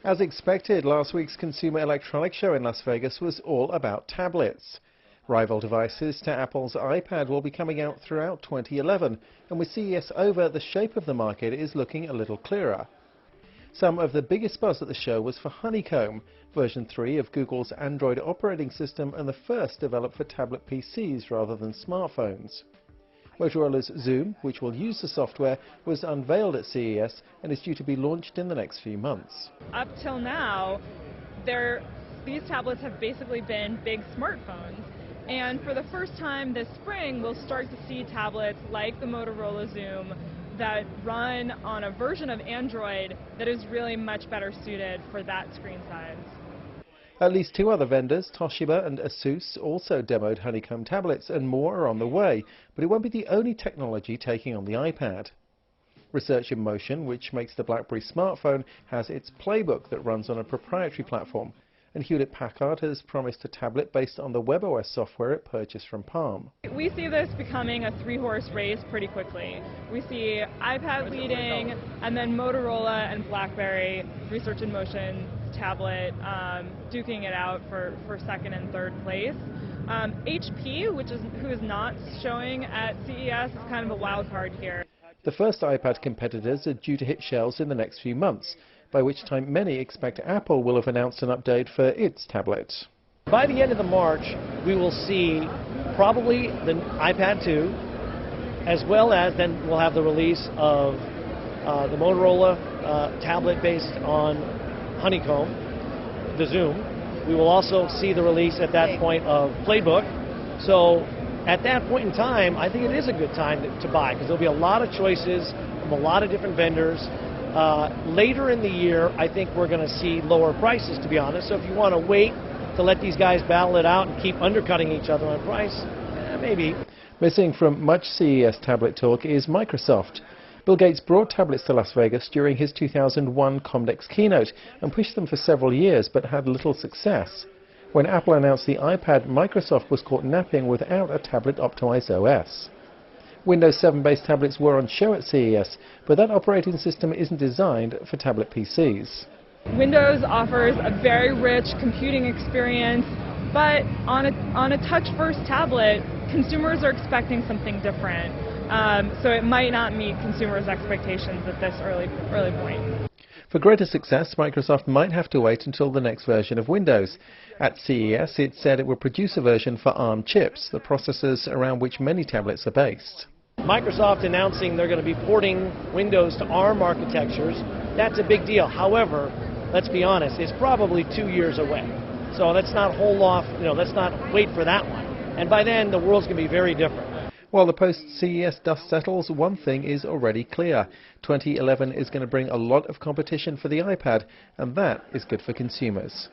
As expected, last week's Consumer Electronics Show in Las Vegas was all about tablets. Rival devices to Apple's iPad will be coming out throughout 2011, and with CES over, the shape of the market is looking a little clearer. Some of the biggest buzz at the show was for Honeycomb, version 3 of Google's Android operating system and the first developed for tablet PCs rather than smartphones. Motorola's Xoom, which will use the software, was unveiled at CES and is due to be launched in the next few months. Up till now, these tablets have basically been big smartphones. And for the first time this spring, we'll start to see tablets like the Motorola Xoom that run on a version of Android that is really much better suited for that screen size. At least two other vendors, Toshiba and Asus, also demoed Honeycomb tablets, and more are on the way, but it won't be the only technology taking on the iPad. Research in Motion, which makes the BlackBerry smartphone, has its Playbook that runs on a proprietary platform, and Hewlett-Packard has promised a tablet based on the WebOS software it purchased from Palm. We see this becoming a three-horse race pretty quickly. We see iPad leading, and then Motorola and BlackBerry, Research in Motion tablet, duking it out for second and third place. HP, who is not showing at CES, is kind of a wild card here. The first iPad competitors are due to hit shelves in the next few months, by which time many expect Apple will have announced an update for its tablet. By the end of March, we will see probably the iPad 2, as well as then we'll have the release of the Motorola tablet based on Honeycomb, the Xoom. We will also see the release at that point of Playbook. So at that point in time, I think it is a good time to buy, because there'll be a lot of choices from a lot of different vendors. Later in the year, I think we're going to see lower prices, to be honest. So if you want to wait to let these guys battle it out and keep undercutting each other on price, maybe. Missing from much CES tablet talk is Microsoft. Bill Gates brought tablets to Las Vegas during his 2001 Comdex keynote and pushed them for several years, but had little success. When Apple announced the iPad, Microsoft was caught napping without a tablet-optimized OS. Windows 7-based tablets were on show at CES, but that operating system isn't designed for tablet PCs. Windows offers a very rich computing experience, but on a touch-first tablet, consumers are expecting something different. So it might not meet consumers' expectations at this early point. For greater success, Microsoft might have to wait until the next version of Windows. At CES, it said it would produce a version for ARM chips, the processors around which many tablets are based. Microsoft announcing they're going to be porting Windows to ARM architectures, that's a big deal. However, let's be honest, it's probably 2 years away. So let's not hold off, let's not wait for that one. And by then, the world's going to be very different. While the post-CES dust settles, one thing is already clear. 2011 is going to bring a lot of competition for the iPad, and that is good for consumers.